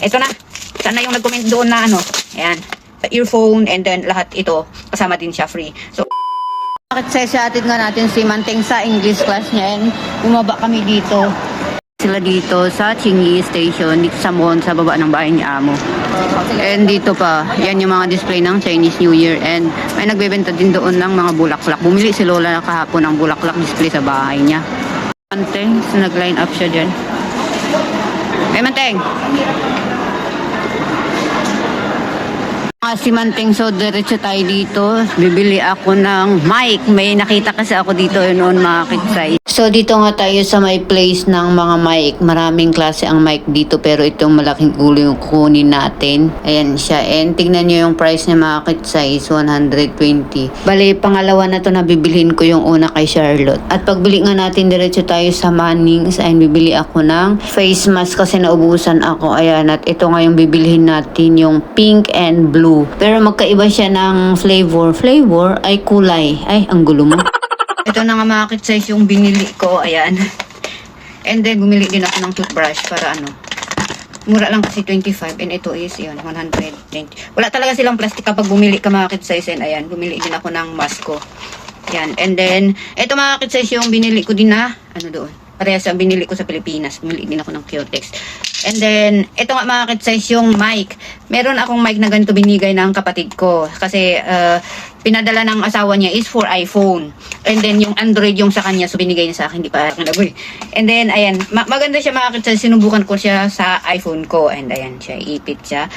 Ito na. Sana yung nag-comment doon na ano. Ayan. Earphone and then lahat ito. Kasama din siya free. So, bakit sesyatin nga natin si Manteng sa English class niya and bumaba kami dito. Sila dito sa Chingy Station, dito sa Mon, sa baba ng bahay ni Amo. And dito pa, yan yung mga display ng Chinese New Year. And may nagbebenta din doon ng mga bulaklak. Bumili si Lola kahapon ng bulaklak display sa bahay niya. Manteng, so nag-line up siya dyan. Hey Manteng! Si Manteng, so diretso tayo dito. Bibili ako ng mic. May nakita kasi ako dito noon mga kitsay. So dito nga tayo sa may place ng mga mic. Maraming klase ang mic dito pero itong malaking ulo yung kukunin natin. Ayan siya. And tingnan nyo yung price niya mga kitsay is 120. Bale, pangalawa na to na bibilhin ko yung una kay Charlotte. At pagbili nga natin diretso tayo sa Mannings. Ayan, bibili ako ng face mask kasi naubusan ako. Ayan, at ito nga yung bibilhin natin yung pink and blue. Pero magkaiba siya ng flavor. Flavor ay kulay. Ay, ang gulo mo. Ito na nga mga kitsay yung binili ko. Ayan. And then, bumili din ako ng toothbrush para ano. Mura lang kasi 25. And ito is, yun, 120. Wala talaga silang plastic kapag bumili ka mga kitsay. And ayan, bumili din ako ng mask ko. Ayan. And then, ito mga kitsay yung binili ko din na, ano doon. Parehas ang binili ko sa Pilipinas. Bumili din ako ng Cutex. And then, ito nga mga kitsize yung mic. Meron akong mic na ganito binigay ng kapatid ko. Kasi, pinadala ng asawa niya is for iPhone. And then, yung Android yung sa kanya. So, binigay niya sa akin. Di pa akin agoy. And then, ayan. Maganda siya mga kitsize. Sinubukan ko siya sa iPhone ko. And ayan siya. Ipit siya.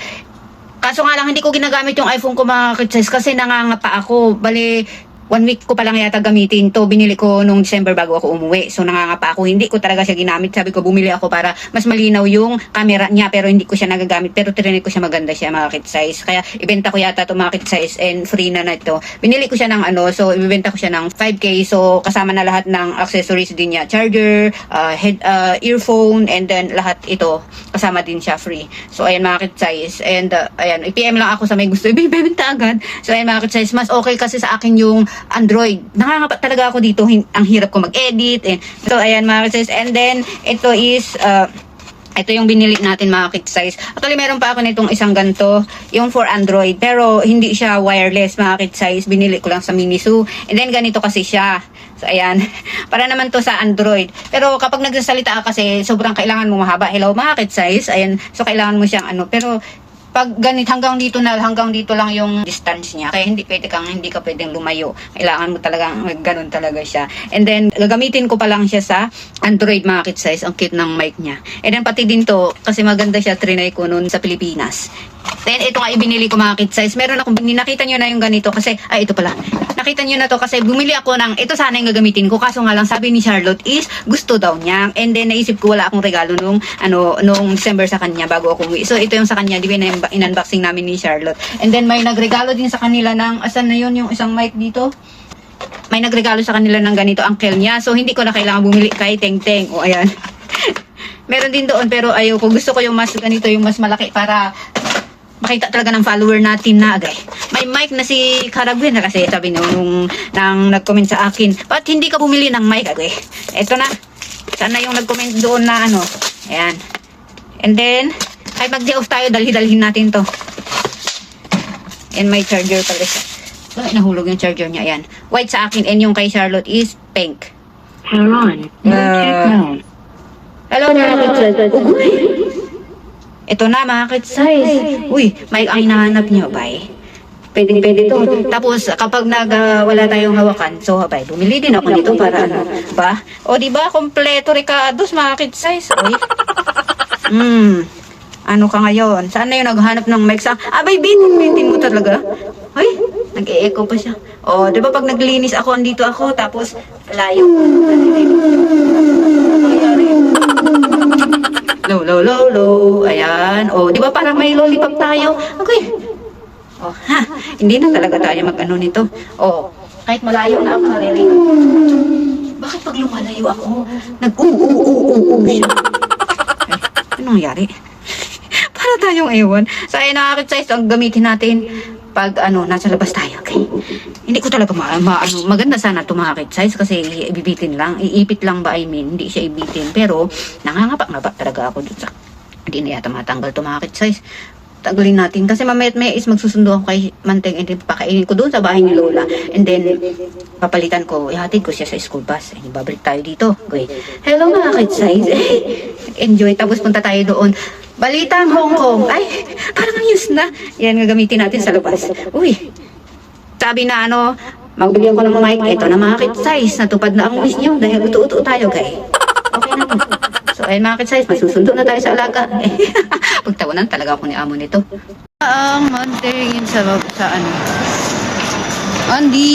Kaso nga lang, hindi ko ginagamit yung iPhone ko mga kitsize. Kasi nangangapa ako. Bali, 1 week ko pa lang yata gamitin to. Binili ko nung December bago ako umuwi. So nangangapa ako. Hindi ko talaga siya ginamit. Sabi ko bumili ako para mas malinaw yung camera niya. Pero hindi ko siya nagagamit. Pero tirinig ko siya maganda siya mga kit size. Kaya ibenta ko yata to mga kit size and free na ito. Binili ko siya ng ano. So ibenta ko siya ng 5K. So kasama na lahat ng accessories din niya. Charger, earphone, and then lahat ito. Kasama din siya free. So ayan mga kit size. And ayan, i-PM lang ako sa may gusto. Ibibenta agad. So ayan mga kit size. Mas okay kasi sa akin yung Android. Nangangapa talaga ako dito. Ang hirap ko mag-edit. So, ayan mga kit-size. And then, ito is, ito yung binili natin mga kit-size. Actually, meron pa ako nitong isang ganito. Yung for Android. Pero, hindi siya wireless mga kit-size. Binili ko lang sa Miniso. And then, ganito kasi siya. So, ayan. Para naman to sa Android. Pero, kapag nagsasalita ka kasi, sobrang kailangan mo mahaba. Hello mga kit-size. Ayan. So, kailangan mo siyang ano. Pero, pag ganit hanggang dito lang yung distance niya. Kaya hindi ka pwedeng lumayo. Kailangan mo talagang ganun talaga siya. And then gagamitin ko pa lang siya sa Android mga kit size. Ang cute ng mic niya. And then pati din to kasi maganda siya, trinay ko noon sa Pilipinas. Then ito nga ibinili ko mga kit size. Meron akong nakita niyo na yung ganito kasi ito pala. Nakita niyo na to kasi bumili ako ng ito, sana yung gagamitin ko. Kaso nga lang sabi ni Charlotte is gusto daw niya. And then naisip ko wala akong regalo nung December sa kanya bago ako uwi. So ito yung sa kanya, di ba in-unboxing namin ni Charlotte. And then may nagregalo din sa kanila ng asan na yun yung isang mic dito. May nagregalo sa kanila ng ganito uncle niya. So hindi ko na kailangan bumili kay Teng Teng. O ayan. Meron din doon pero ayoko. Gusto ko yung mas ganito, yung mas malaki para makita talaga ng follower natin na agay. May mic na si Karagwin na kasi sabi nung nag-comment sa akin, ba't hindi ka bumili ng mic agay? Eto na. Sana yung nag-comment doon na ano. Ayan. And then, ay mag-day off tayo, dalhin natin to. And may charger pala siya. So, nahulog yung charger niya. Ayan. White sa akin and yung kay Charlotte is pink. Power on. Hello mga kit-size. Ito na mga kit-size. Uy, may ang hinahanap niyo, bay. Pwede to. Tapos, kapag wala tayong hawakan, so, bay, bumili din ako nito para ano, ba? O, diba, kompleto Ricardo's mga kit-size. Uy. Ano ka ngayon? Saan na yung naghanap ng mic sa... Abay, bitin mo talaga. Ay, nag-e-echo pa siya. O, di ba pag naglinis ako, andito ako, tapos layo. Low. Ayan. O, di ba parang may lollipop tayo? Okay. O, hindi na talaga tayo mag-ano nito. O, kahit malayo na ako narinig. Bakit pag lumalayo ako, siya? Ay, anong nangyari? Para tayong ewan. So, ayun na kit-size, ang gamitin natin pag nasa labas tayo. Okay? Hindi ko talaga maganda sana ito mga kit-size kasi ibibitin lang. Iipit lang ba, I mean, hindi siya ibitin. Pero, nangangapa talaga ako dun sa Hindi na yata matanggal to mga kids. Tanggalin natin kasi mamaya at maya is magsusundo ako kay Manteng and then pakainin ko doon sa bahay ni Lola and then papalitan ko, ihatid ko siya sa school bus and babalik tayo dito. Okay. Hello mga kids, enjoy, tapos punta tayo doon. Balitang Hong Kong, ay parang news na yan, gagamitin natin sa labas. Uy, sabi na magbigyan ko ng mic, ito na mga kids, natupad na ang wish nyo dahil uto-uto tayo guys. Okay na po. So, ayun mga kids, masusundo na tayo sa alaga. Pagtawanan talaga ako ni amo nito. Ang mantingin sa ano. Andy!